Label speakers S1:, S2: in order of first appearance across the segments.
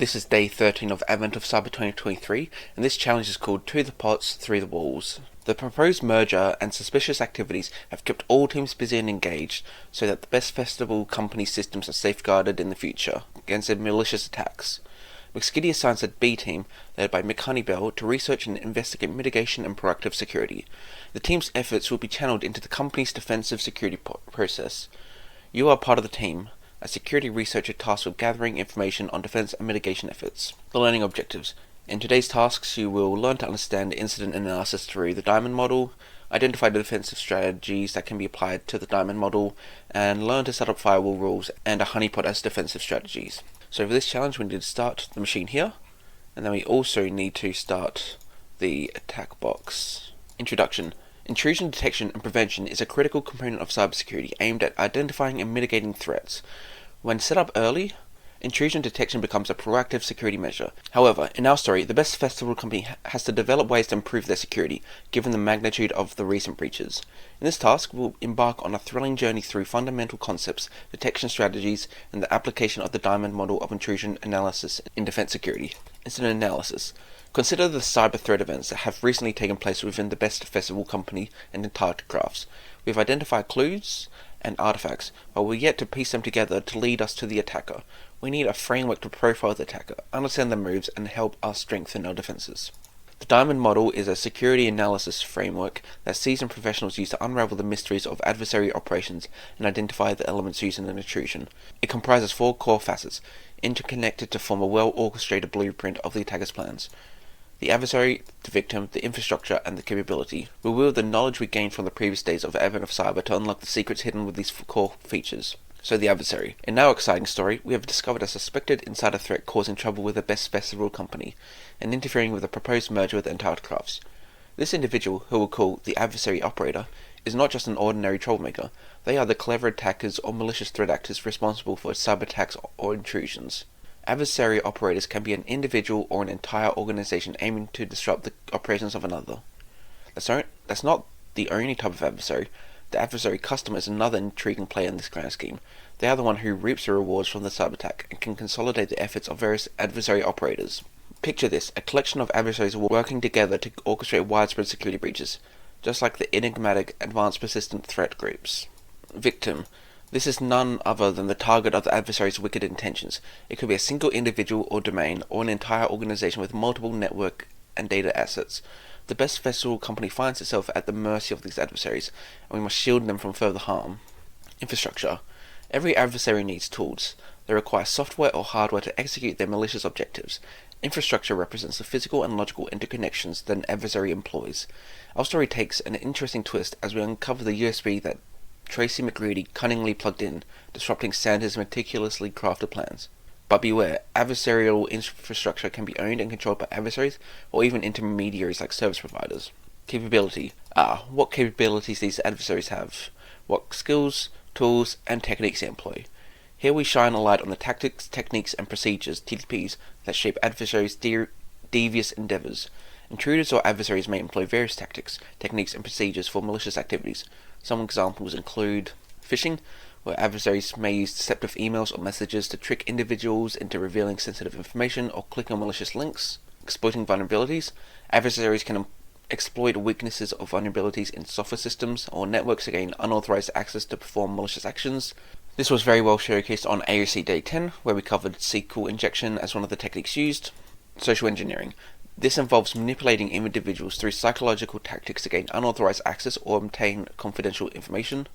S1: This is day 13 of Advent of Cyber 2023, and this challenge is called To the Pots, Through the Walls. The proposed merger and suspicious activities have kept all teams busy and engaged so that the best festival company systems are safeguarded in the future against their malicious attacks. McSkiddy assigns a B team, led by Mick Bell, to research and investigate mitigation and proactive security. The team's efforts will be channeled into the company's defensive security process. You are part of the team, a security researcher tasked with gathering information on defense and mitigation efforts. The learning objectives. In today's tasks, you will learn to understand incident analysis through the Diamond model, identify the defensive strategies that can be applied to the Diamond model, and learn to set up firewall rules and a honeypot as defensive strategies. So for this challenge, we need to start the machine here, and then we also need to start the attack box. Introduction. Intrusion detection and prevention is a critical component of cybersecurity aimed at identifying and mitigating threats. When set up early, intrusion detection becomes a proactive security measure. However, in our story, the best festival company has to develop ways to improve their security, given the magnitude of the recent breaches. In this task, we'll embark on a thrilling journey through fundamental concepts, detection strategies, and the application of the Diamond model of intrusion analysis in defense security. Incident analysis. Consider the cyber threat events that have recently taken place within the best festival company and entire crafts. We've identified clues and artifacts, but we're yet to piece them together to lead us to the attacker. We need a framework to profile the attacker, understand their moves, and help us strengthen our defenses. The Diamond model is a security analysis framework that seasoned professionals use to unravel the mysteries of adversary operations and identify the elements used in an intrusion. It comprises 4 core facets, interconnected to form a well-orchestrated blueprint of the attacker's plans. The adversary, the victim, the infrastructure, and the capability. We wield the knowledge we gained from the previous days of Advent of Cyber to unlock the secrets hidden with these core features. So the adversary. In our exciting story, we have discovered a suspected insider threat causing trouble with the best festival company, and interfering with a proposed merger with Entire Crafts. This individual, who we'll call the adversary operator, is not just an ordinary troublemaker. They are the clever attackers or malicious threat actors responsible for cyber attacks or intrusions. Adversary operators can be an individual or an entire organization aiming to disrupt the operations of another. That's not the only type of adversary. The adversary customer is another intriguing player in this grand scheme. They are the one who reaps the rewards from the cyber attack and can consolidate the efforts of various adversary operators. Picture this, a collection of adversaries working together to orchestrate widespread security breaches, just like the enigmatic Advanced Persistent Threat groups. Victim. This is none other than the target of the adversary's wicked intentions. It could be a single individual or domain, or an entire organization with multiple network and data assets. The best festival company finds itself at the mercy of these adversaries, and we must shield them from further harm. Infrastructure. Every adversary needs tools. They require software or hardware to execute their malicious objectives. Infrastructure represents the physical and logical interconnections that an adversary employs. Our story takes an interesting twist as we uncover the USB that Tracy McGreedy cunningly plugged in, disrupting Sanders' meticulously crafted plans. But beware, adversarial infrastructure can be owned and controlled by adversaries, or even intermediaries like service providers. Capability. What capabilities these adversaries have. What skills, tools, and techniques they employ. Here we shine a light on the tactics, techniques, and procedures, TTPs, that shape adversaries' devious endeavors. Intruders or adversaries may employ various tactics, techniques, and procedures for malicious activities. Some examples include phishing, where adversaries may use deceptive emails or messages to trick individuals into revealing sensitive information or clicking on malicious links. Exploiting vulnerabilities. Adversaries can exploit weaknesses or vulnerabilities in software systems or networks to gain unauthorized access to perform malicious actions. This was very well showcased on AOC Day 10, where we covered SQL injection as one of the techniques used. Social engineering. This involves manipulating individuals through psychological tactics to gain unauthorized access or obtain confidential information.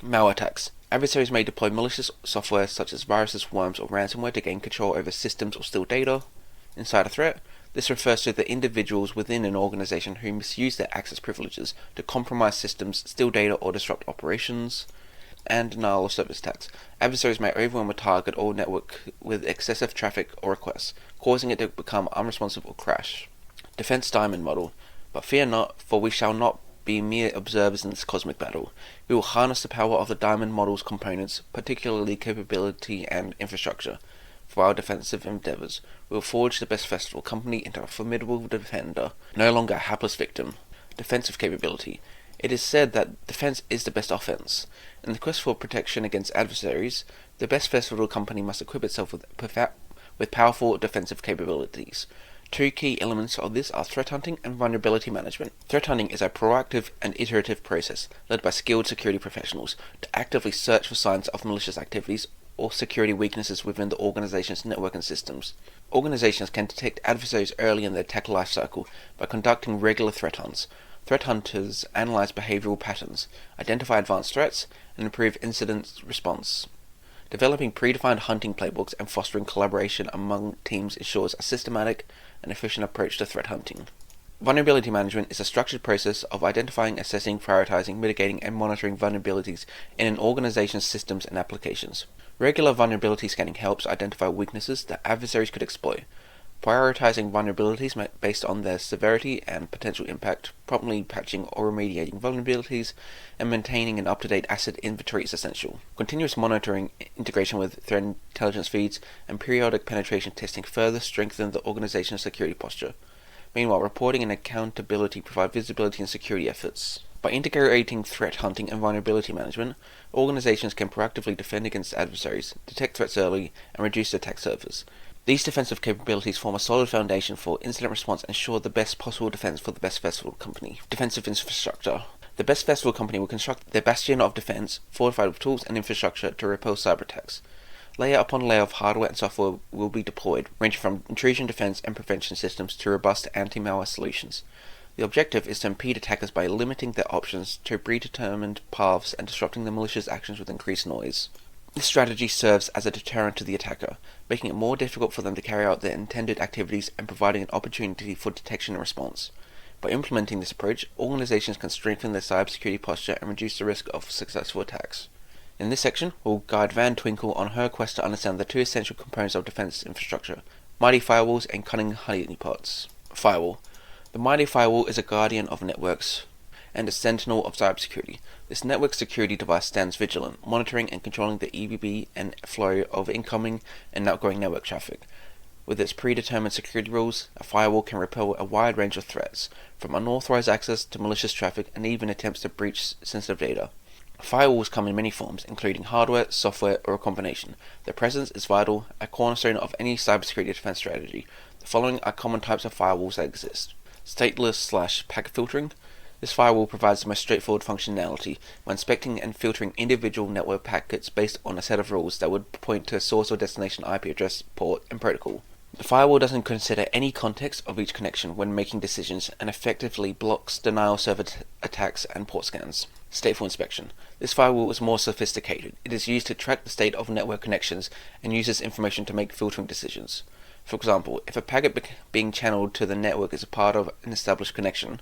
S1: Malware attacks. Adversaries may deploy malicious software such as viruses, worms, or ransomware to gain control over systems or steal data. Insider threat. This refers to the individuals within an organization who misuse their access privileges to compromise systems, steal data, or disrupt operations. And denial of service attacks. Adversaries may overwhelm a target or network with excessive traffic or requests, causing it to become unresponsive or crash. Defense Diamond model. But fear not, for we shall not be mere observers in this cosmic battle. We will harness the power of the Diamond model's components, particularly capability and infrastructure, for our defensive endeavors. We will forge the best festival company into a formidable defender, no longer a hapless victim. Defensive capability. It is said that defense is the best offense. In the quest for protection against adversaries, the best festival company must equip itself with with powerful defensive capabilities. Two key elements of this are threat hunting and vulnerability management. Threat hunting is a proactive and iterative process led by skilled security professionals to actively search for signs of malicious activities or security weaknesses within the organization's network and systems. Organizations can detect adversaries early in their attack lifecycle by conducting regular threat hunts. Threat hunters analyze behavioral patterns, identify advanced threats, and improve incident response. Developing predefined hunting playbooks and fostering collaboration among teams ensures a systematic and efficient approach to threat hunting. Vulnerability management is a structured process of identifying, assessing, prioritizing, mitigating, and monitoring vulnerabilities in an organization's systems and applications. Regular vulnerability scanning helps identify weaknesses that adversaries could exploit. Prioritizing vulnerabilities based on their severity and potential impact, promptly patching or remediating vulnerabilities, and maintaining an up-to-date asset inventory is essential. Continuous monitoring, integration with threat intelligence feeds, and periodic penetration testing further strengthen the organization's security posture. Meanwhile, reporting and accountability provide visibility in security efforts. By integrating threat hunting and vulnerability management, organizations can proactively defend against adversaries, detect threats early, and reduce attack surface. These defensive capabilities form a solid foundation for incident response and ensure the best possible defense for the best festival company. Defensive infrastructure. The best festival company will construct their bastion of defense, fortified with tools and infrastructure to repel cyber attacks. Layer upon layer of hardware and software will be deployed, ranging from intrusion defense and prevention systems to robust anti-malware solutions. The objective is to impede attackers by limiting their options to predetermined paths and disrupting the malicious actions with increased noise. This strategy serves as a deterrent to the attacker, making it more difficult for them to carry out their intended activities and providing an opportunity for detection and response. By implementing this approach, organizations can strengthen their cybersecurity posture and reduce the risk of successful attacks. In this section, we'll guide Van Twinkle on her quest to understand the two essential components of defense infrastructure: mighty firewalls and cunning honeypots. Firewall. The mighty firewall is a guardian of networks and a sentinel of cybersecurity. This network security device stands vigilant, monitoring and controlling the EBB and flow of incoming and outgoing network traffic. With its predetermined security rules, a firewall can repel a wide range of threats, from unauthorized access to malicious traffic and even attempts to breach sensitive data. Firewalls come in many forms, including hardware, software, or a combination. Their presence is vital, a cornerstone of any cybersecurity defense strategy. The following are common types of firewalls that exist. Stateless/packet filtering. This firewall provides the most straightforward functionality when inspecting and filtering individual network packets based on a set of rules that would point to a source or destination IP address, port, and protocol. The firewall doesn't consider any context of each connection when making decisions and effectively blocks denial server attacks and port scans. Stateful inspection. This firewall is more sophisticated. It is used to track the state of network connections and uses information to make filtering decisions. For example, if a packet being channeled to the network is a part of an established connection,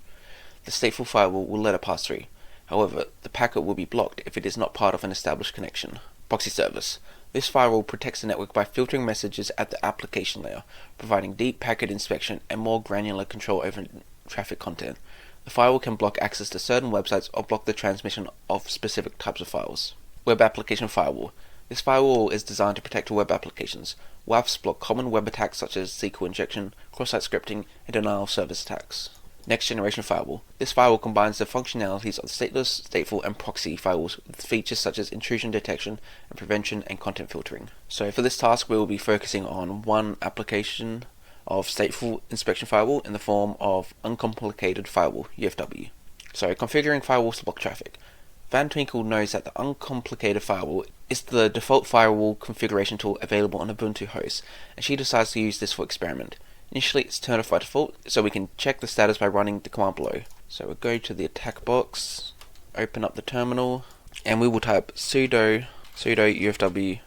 S1: the stateful firewall will let it pass through. However, the packet will be blocked if it is not part of an established connection. Proxy service. This firewall protects the network by filtering messages at the application layer, providing deep packet inspection and more granular control over traffic content. The firewall can block access to certain websites or block the transmission of specific types of files. Web application firewall. This firewall is designed to protect web applications. WAFs block common web attacks such as SQL injection, cross-site scripting, and denial of service attacks. Next generation firewall. This firewall combines the functionalities of stateless, stateful, and proxy firewalls with features such as intrusion detection and prevention and content filtering. So for this task, we will be focusing on one application of stateful inspection firewall in the form of uncomplicated firewall, UFW. So configuring firewalls to block traffic. Van Twinkle knows that the uncomplicated firewall is the default firewall configuration tool available on Ubuntu hosts, and she decides to use this for experiment. Initially, it's turned off by default, so we can check the status by running the command below. So we'll go to the attack box, open up the terminal, and we will type sudo ufw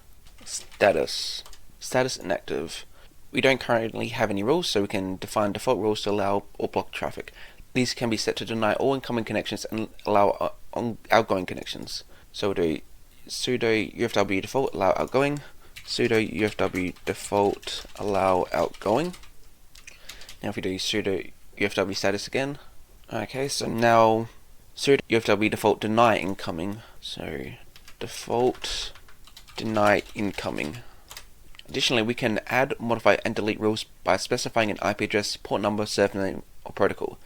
S1: status inactive. We don't currently have any rules, so we can define default rules to allow or block traffic. These can be set to deny all incoming connections and allow outgoing connections. So we'll do sudo ufw default allow outgoing, sudo ufw default allow outgoing. Now if we do sudo ufw status again, okay, so now sudo ufw default deny incoming, so default deny incoming. Additionally, we can add, modify, and delete rules by specifying an IP address, port number, server name, or protocol.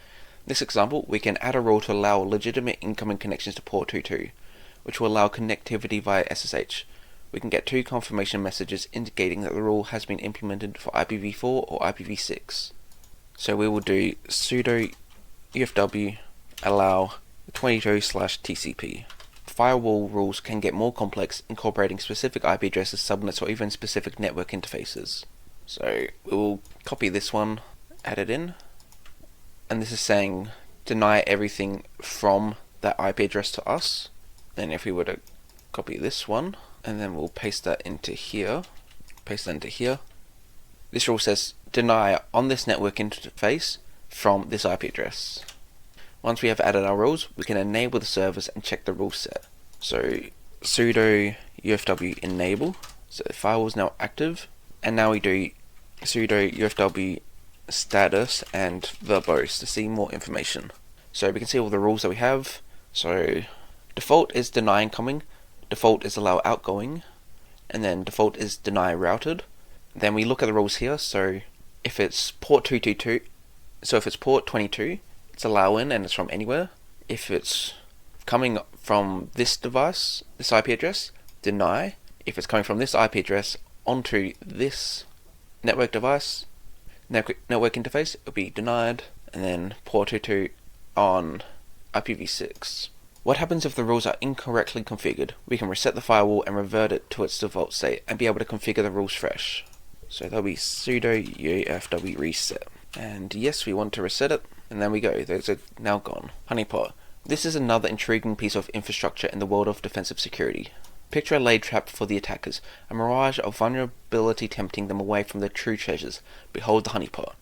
S1: In this example, we can add a rule to allow legitimate incoming connections to port 22, which will allow connectivity via SSH. we can get 2 confirmation messages indicating that the rule has been implemented for IPv4 or IPv6. So we will do sudo ufw allow 22/TCP. Firewall rules can get more complex, incorporating specific IP addresses, subnets, or even specific network interfaces. So we will copy this one, add it in, and this is saying deny everything from that IP address to us. Then if we were to copy this one, and then we'll paste that into here, this rule says deny on this network interface from this IP address. Once we have added our rules, we can enable the servers and check the rule set. So sudo ufw enable, so the firewall is now active, and now we do sudo ufw status and verbose to see more information. So we can see all the rules that we have. So default is deny incoming, default is allow outgoing, and then default is deny routed. Then we look at the rules here. So if it's port 222, so if it's port 22, it's allow in and it's from anywhere. If it's coming from this device, this IP address, deny. If it's coming from this IP address onto this network device, network interface, it'll be denied. And then port 22 on IPv6. What happens if the rules are incorrectly configured? We can reset the firewall and revert it to its default state and be able to configure the rules fresh. So that'll be sudo ufw reset. And yes, we want to reset it. And there we go, those are now gone. Honeypot. This is another intriguing piece of infrastructure in the world of defensive security. Picture a laid trap for the attackers, a mirage of vulnerability tempting them away from their true treasures. Behold the honeypot.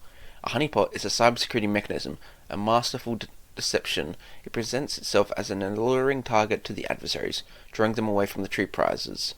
S1: A honeypot is a cybersecurity mechanism, a masterful deception. It presents itself as an alluring target to the adversaries, drawing them away from the true prizes.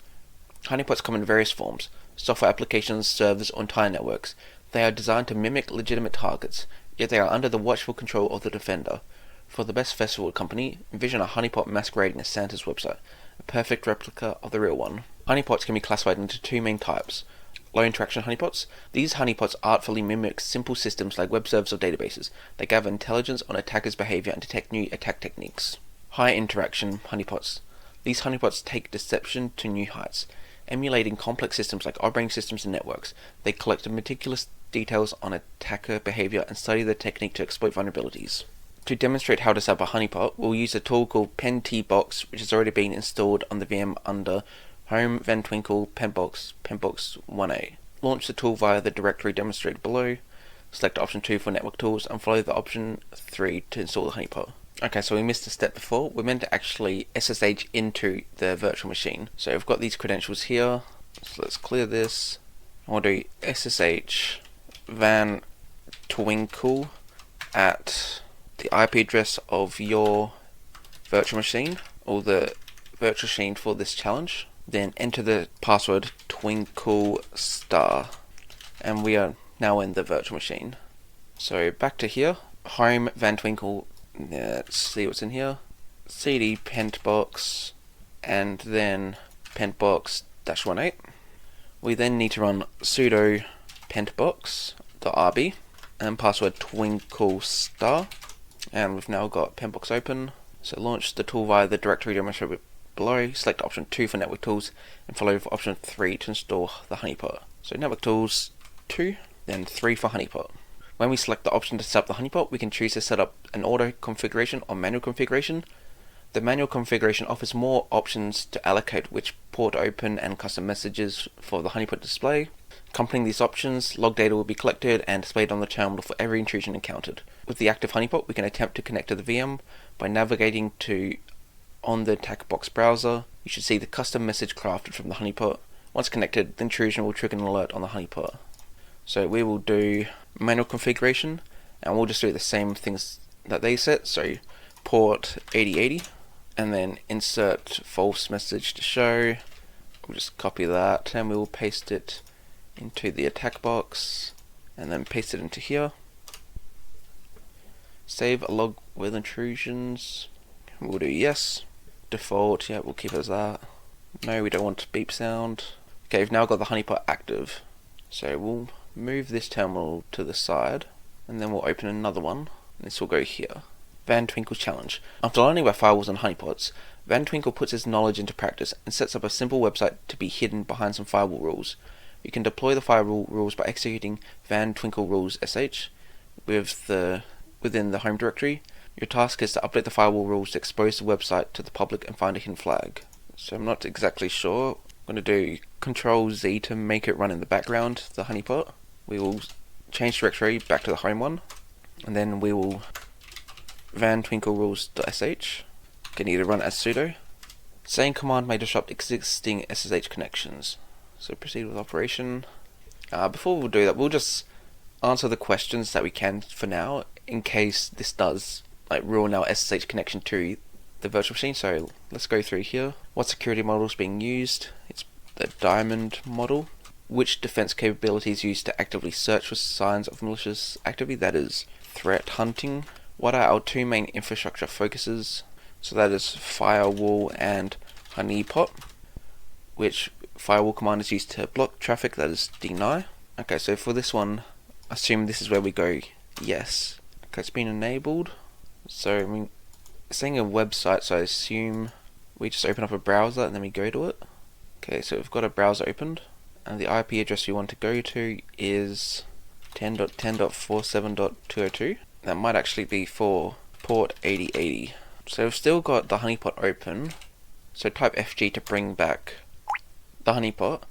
S1: Honeypots come in various forms: software applications, servers, or entire networks. They are designed to mimic legitimate targets, yet they are under the watchful control of the defender. For the best festival company, envision a honeypot masquerading as Santa's website, a perfect replica of the real one. Honeypots can be classified into 2 main types. Low interaction honeypots. These honeypots artfully mimic simple systems like web servers or databases. They gather intelligence on attackers' behavior and detect new attack techniques. High interaction honeypots. These honeypots take deception to new heights. Emulating complex systems like operating systems and networks, they collect meticulous details on attacker behavior and study the technique to exploit vulnerabilities. To demonstrate how to set up a honeypot, we'll use a tool called pentbox, which has already been installed on the VM under Home Van Twinkle pentbox 1A. Launch the tool via the directory demonstrated below, select option 2 for network tools, and follow the option 3 to install the honeypot. Okay, so we missed a step before. We're meant to actually SSH into the virtual machine. So we've got these credentials here, so let's clear this. I want to do SSH Van Twinkle at the IP address of your virtual machine, or the virtual machine for this challenge. Then enter the password twinkle star, and we are now in the virtual machine. So back to here, Home Van Twinkle. Let's see what's in here. CD pentbox, and then pentbox-18. We then need to run sudo pentbox.rb and password twinkle star, and we've now got pentbox open. So launch the tool via the directory demonstrated below, select option 2 for network tools, and follow for option 3 to install the honeypot. So network tools 2, then 3 for honeypot. When we select the option to set up the honeypot, we can choose to set up an auto configuration or manual configuration. The manual configuration offers more options to allocate which port to open and custom messages for the honeypot display. Accompanying these options, log data will be collected and displayed on the terminal for every intrusion encountered. With the active honeypot, we can attempt to connect to the VM by navigating to on the attack box browser. You should see the custom message crafted from the honeypot. Once connected, the intrusion will trigger an alert on the honeypot. So we will do manual configuration, and we'll just do the same things that they set. So port 8080, and then insert false message to show. We'll just copy that, and we will paste it into the attack box, and then paste it into here. Save a log with intrusions. We'll do yes. Default, yeah, we'll keep it as that. No, we don't want beep sound. Okay, we've now got the honeypot active. So we'll move this terminal to the side, and then we'll open another one. This will go here. Van Twinkle challenge. After learning about firewalls and honeypots, Van Twinkle puts his knowledge into practice and sets up a simple website to be hidden behind some firewall rules. You can deploy the firewall rules by executing van twinkle rules sh within the home directory. Your task is to update the firewall rules to expose the website to the public and find a hidden flag. So I'm not exactly sure. I'm going to do Control Z to make it run in the background, the honeypot. We will change directory back to the home one, and then we will van twinkle rules.sh. Can either run as sudo. Same command may disrupt existing SSH connections. So proceed with operation. Before we do that, we'll just answer the questions that we can for now, in case this does ruin our SSH connection to the virtual machine. So let's go through here. What security model is being used? It's the Diamond model. Which defense capability is used to actively search for signs of malicious activity? That is threat hunting. What are our two main infrastructure focuses? So that is firewall and honeypot. Which firewall command is used to block traffic? That is deny. Okay, so for this one, assume this is where we go yes. Okay, it's been enabled. So I mean, it's saying a website, so I assume we just open up a browser and then we go to it. Okay, so we've got a browser opened, and the IP address we want to go to is 10.10.47.202. That might actually be for port 8080. So we've still got the honeypot open, so type FG to bring back the honeypot,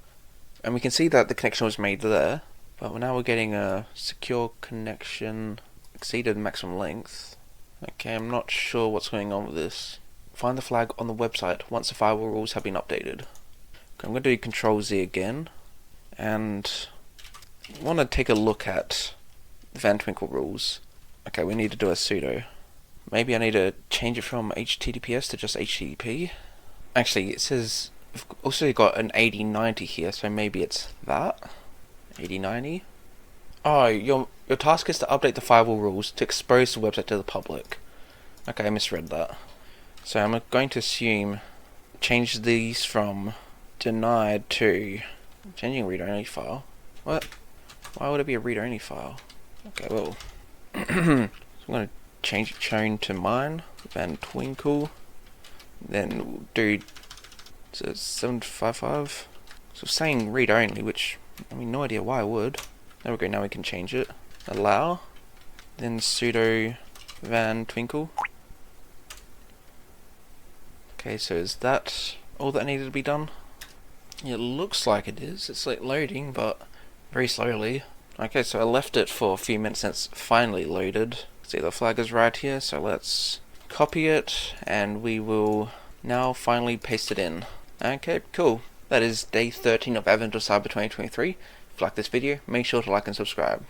S1: and we can see that the connection was made there, but now we're getting a secure connection exceeded maximum length. Okay, I'm not sure what's going on with this. Find the flag on the website once the firewall rules have been updated. Okay, I'm going to do Control Z again, and I want to take a look at the Van Twinkle rules. Okay, we need to do a sudo. Maybe I need to change it from HTTPS to just HTTP. Actually, it says we've also got an 8090 here, so maybe it's that 8090. Oh, your task is to update the firewall rules to expose the website to the public. Okay, I misread that. So I'm going to assume change these from denied to changing read-only file. What? Why would it be a read-only file? Okay, well, so I'm going to change it chain to mine, Van Twinkle, then we'll do 755. So saying read only, which I mean, no idea why I would. There we go, now we can change it. Allow, then sudo Van Twinkle. Okay, so is that all that needed to be done? It looks like it is. It's loading, but very slowly. Okay, so I left it for a few minutes and it's finally loaded. See, the flag is right here, so let's copy it and we will now finally paste it in. Okay, cool. That is day 13 of Advent of Cyber 2023. If you like this video, make sure to like and subscribe.